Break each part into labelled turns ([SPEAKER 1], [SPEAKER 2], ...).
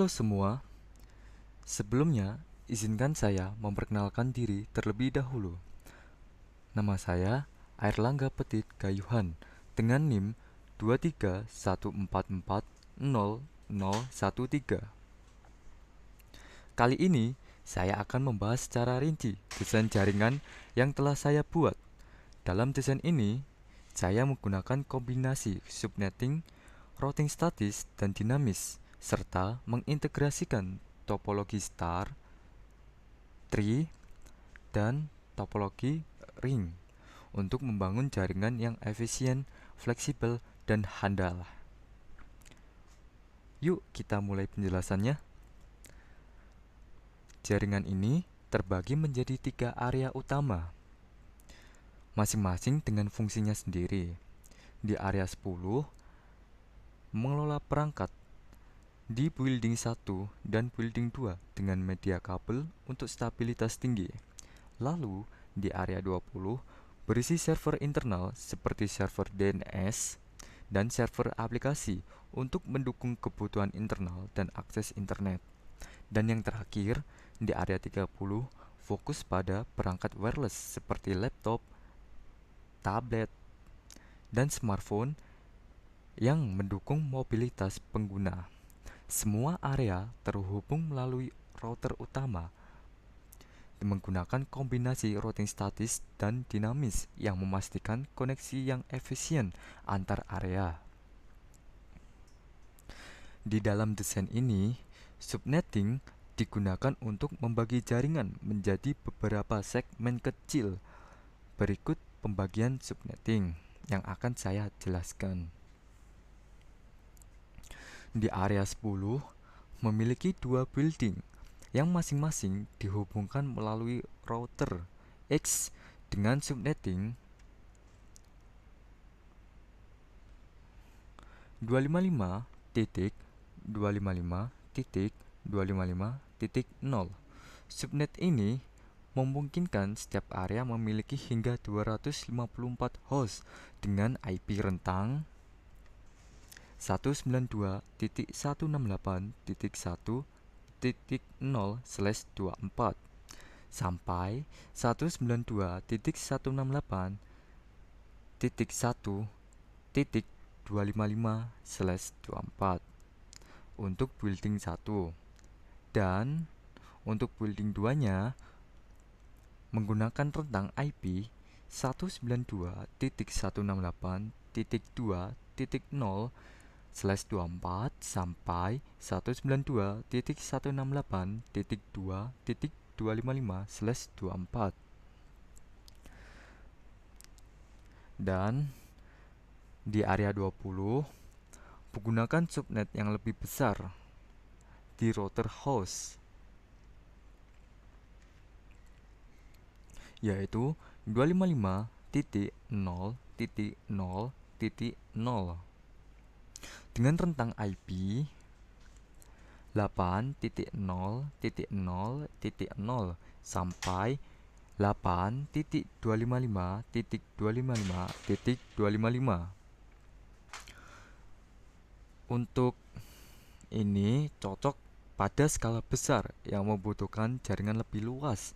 [SPEAKER 1] Halo semua, sebelumnya izinkan saya memperkenalkan diri terlebih dahulu. Nama saya Airlangga Petit Gayuhan dengan NIM 231440013. Kali ini saya akan membahas secara rinci desain jaringan yang telah saya buat. Dalam desain ini, saya menggunakan kombinasi subnetting, routing statis, dan dinamis, serta mengintegrasikan topologi star, tree, dan topologi ring untuk membangun jaringan yang efisien, fleksibel, dan handal. Yuk kita mulai penjelasannya. Jaringan ini terbagi menjadi 3 area utama, masing-masing dengan fungsinya sendiri. Di area 10, mengelola perangkat di building 1 dan building 2 dengan media kabel untuk stabilitas tinggi. Lalu, di area 20, berisi server internal seperti server DNS dan server aplikasi untuk mendukung kebutuhan internal dan akses internet. Dan yang terakhir, di area 30, fokus pada perangkat wireless seperti laptop, tablet, dan smartphone yang mendukung mobilitas pengguna. Semua area terhubung melalui router utama menggunakan kombinasi routing statis dan dinamis yang memastikan koneksi yang efisien antar area. Di dalam desain ini, subnetting digunakan untuk membagi jaringan menjadi beberapa segmen kecil. Berikut pembagian subnetting yang akan saya jelaskan. Di area 10, memiliki 2 building yang masing-masing dihubungkan melalui router X dengan subnetting 255.255.255.0. Subnet ini memungkinkan setiap area memiliki hingga 254 host dengan IP rentang 192.168.1.0/24 sampai 192.168.1.255/24 untuk building 1, dan untuk building 2-nya menggunakan rentang IP 192.168.2.0/24 sampai 192.168.2.255/24. Dan di area 20, menggunakan subnet yang lebih besar di router host, yaitu 255.0.0.0 dengan rentang IP 8.0.0.0 sampai 8.255.255.255. Untuk ini cocok pada skala besar yang membutuhkan jaringan lebih luas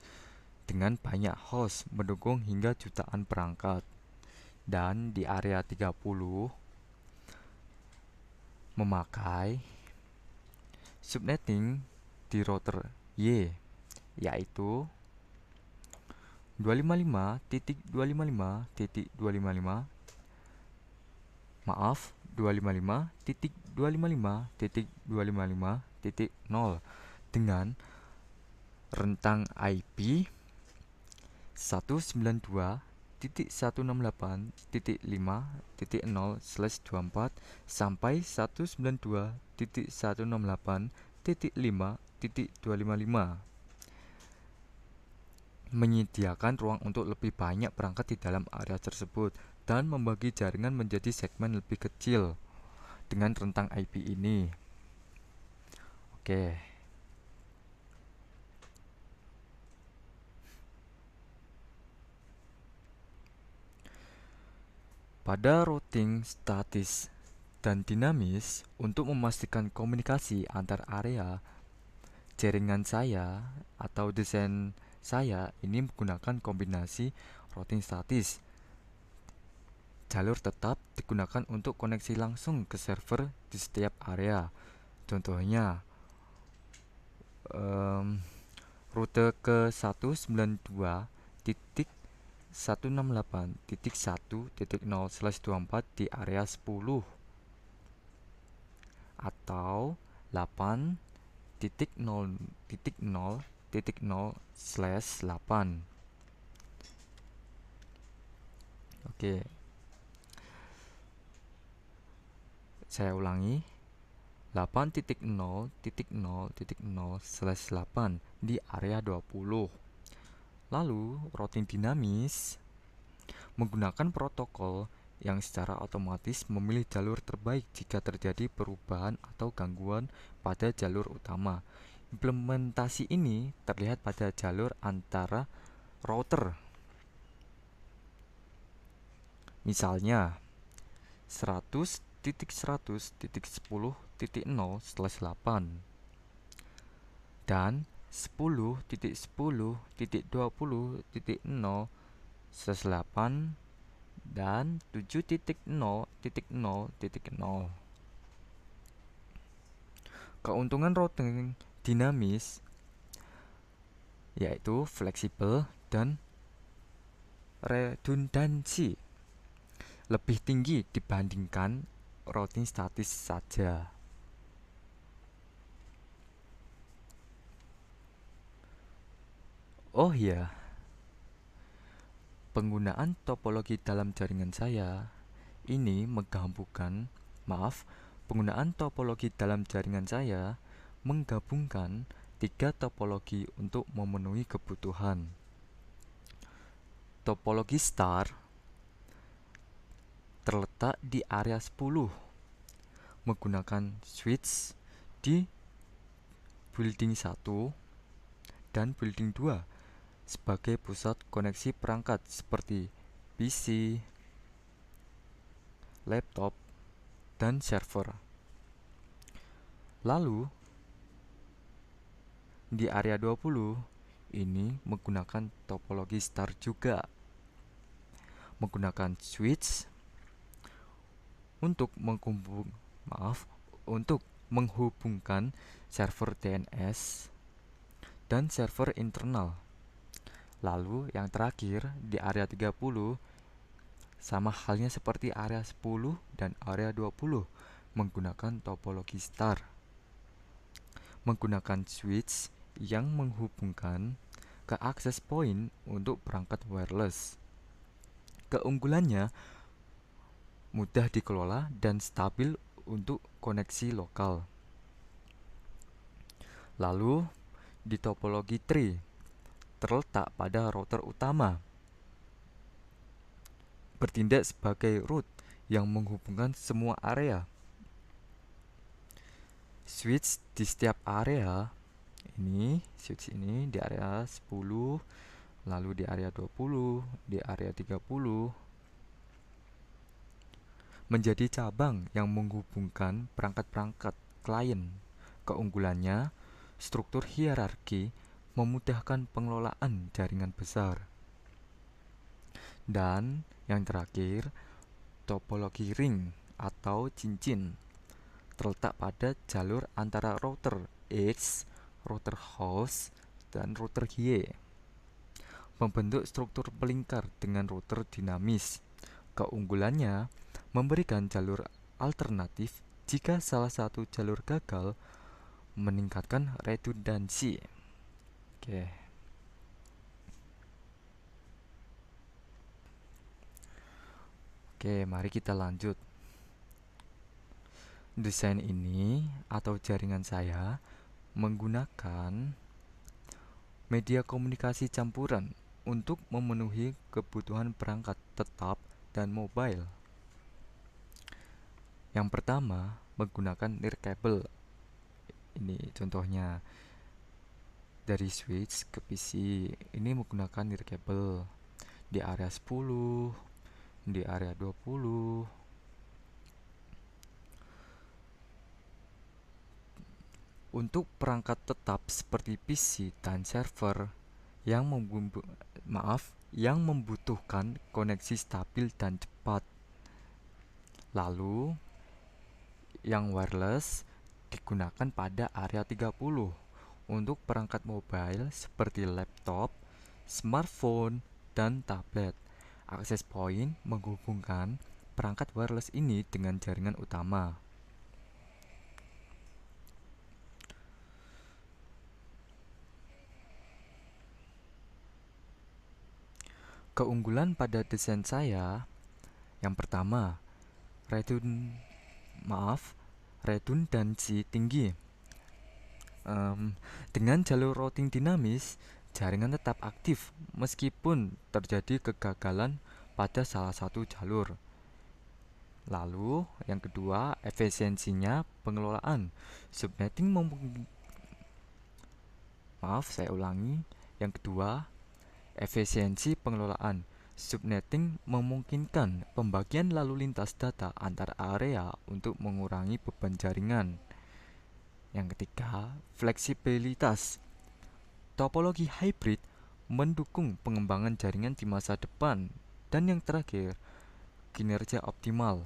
[SPEAKER 1] dengan banyak host mendukung hingga jutaan perangkat. Dan di area 30 memakai subnetting di router Y, yaitu 255.255.255 maaf 255.255.255.0 dengan rentang IP 192.168.5.0/24 sampai 192.168.5.255, menyediakan ruang untuk lebih banyak perangkat di dalam area tersebut dan membagi jaringan menjadi segmen lebih kecil dengan rentang IP ini. Oke. Pada routing statis dan dinamis untuk memastikan komunikasi antar area. Jaringan saya atau desain saya ini menggunakan kombinasi routing statis. Jalur tetap digunakan untuk koneksi langsung ke server di setiap area. Contohnya, rute ke 192.168.1.0/24 di area 10 atau 8.0.0.0/8. Oke, saya ulangi. 8.0.0.0/8 di area 20. Lalu, routing dinamis menggunakan protokol yang secara otomatis memilih jalur terbaik jika terjadi perubahan atau gangguan pada jalur utama. Implementasi ini terlihat pada jalur antara router. Misalnya, 100.100.10.0/8 dan 10.10.20.0/8 dan 7.0.0.0. Keuntungan routing dinamis yaitu fleksibel dan redundansi lebih tinggi dibandingkan routing statis saja. Oh ya, penggunaan topologi dalam jaringan saya ini penggunaan topologi dalam jaringan saya menggabungkan 3 topologi untuk memenuhi kebutuhan. Topologi star terletak di area 10 menggunakan switch di building 1 dan building 2 sebagai pusat koneksi perangkat seperti PC, laptop, dan server. Lalu, di area 20 ini menggunakan topologi star juga, menggunakan switch untuk menghubungkan server DNS dan server internal. Lalu yang terakhir di area 30 sama halnya seperti area 10 dan area 20 menggunakan topologi star, menggunakan switch yang menghubungkan ke access point untuk perangkat wireless. Keunggulannya mudah dikelola dan stabil untuk koneksi lokal. Lalu, di topologi tree terletak pada router utama, bertindak sebagai root yang menghubungkan semua area. Switch di setiap area switch ini di area 10, lalu di area 20, di area 30 menjadi cabang yang menghubungkan perangkat-perangkat klien. Keunggulannya, struktur hierarki memudahkan pengelolaan jaringan besar. Dan yang terakhir, topologi ring atau cincin terletak pada jalur antara router X, router host, dan router Y, membentuk struktur pelingkar dengan router dinamis. Keunggulannya memberikan jalur alternatif jika salah satu jalur gagal, meningkatkan redundansi. Oke, mari kita lanjut. Desain ini atau jaringan saya menggunakan media komunikasi campuran untuk memenuhi kebutuhan perangkat tetap dan mobile. Yang pertama, menggunakan nirkabel. Ini contohnya dari switch ke PC. Ini menggunakan nirkabel di area 10, di area 20. Untuk perangkat tetap seperti PC dan server yang membutuhkan koneksi stabil dan cepat. Lalu, yang wireless digunakan pada area 30 untuk perangkat mobile seperti laptop, smartphone, dan tablet. Access point menghubungkan perangkat wireless ini dengan jaringan utama. Keunggulan pada desain saya, yang pertama, redundansi tinggi. Dengan jalur routing dinamis, jaringan tetap aktif meskipun terjadi kegagalan pada salah satu jalur. Lalu, yang kedua, efisiensinya pengelolaan. Subnetting Yang kedua, efisiensi pengelolaan. Subnetting memungkinkan pembagian lalu lintas data antar area untuk mengurangi beban jaringan. Yang ketiga, fleksibilitas. Topologi hybrid mendukung pengembangan jaringan di masa depan. Dan yang terakhir, kinerja optimal.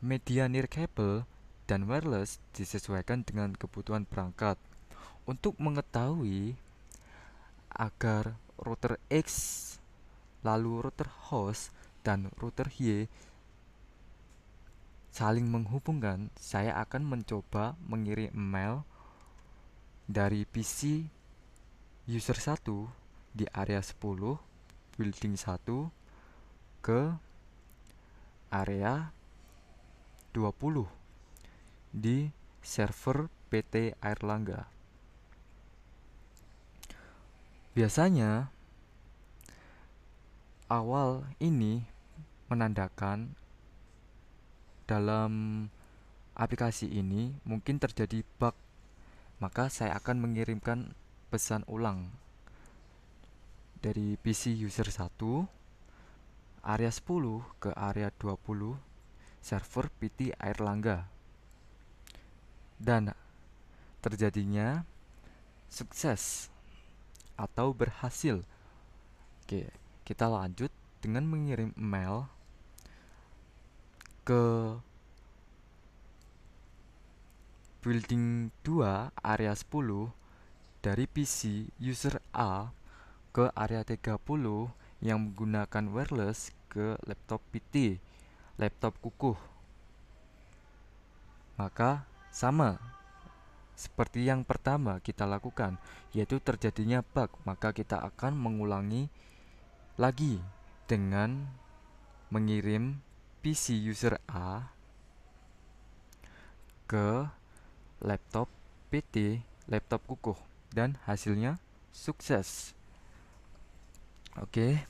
[SPEAKER 1] Media nirkabel dan wireless disesuaikan dengan kebutuhan perangkat. Untuk mengetahui agar router X, lalu router host, dan router Y saling menghubungkan, saya akan mencoba mengirim email dari PC user 1 di area 10 building 1 ke area 20 di server PT Airlangga. Biasanya awal ini menandakan dalam aplikasi ini mungkin terjadi bug, maka saya akan mengirimkan pesan ulang dari PC user 1 area 10 ke area 20 server PT Airlangga, dan terjadinya sukses atau berhasil. Oke, kita lanjut dengan mengirim email ke building 2 area 10 dari PC user A ke area 30 yang menggunakan wireless ke laptop PT, laptop kukuh. Maka sama seperti yang pertama kita lakukan, yaitu terjadinya bug, maka kita akan mengulangi lagi dengan mengirim PC user A ke laptop PT, laptop kukuh, dan hasilnya sukses. Oke,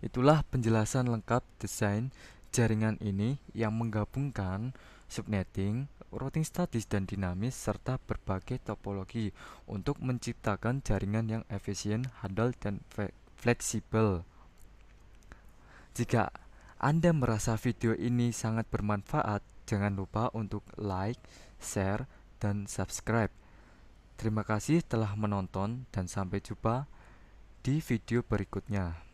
[SPEAKER 1] itulah penjelasan lengkap desain jaringan ini yang menggabungkan subnetting, routing statis dan dinamis, serta berbagai topologi untuk menciptakan jaringan yang efisien, handal, dan fleksibel. Jika Anda merasa video ini sangat bermanfaat, jangan lupa untuk like, share, dan subscribe. Terima kasih telah menonton dan sampai jumpa di video berikutnya.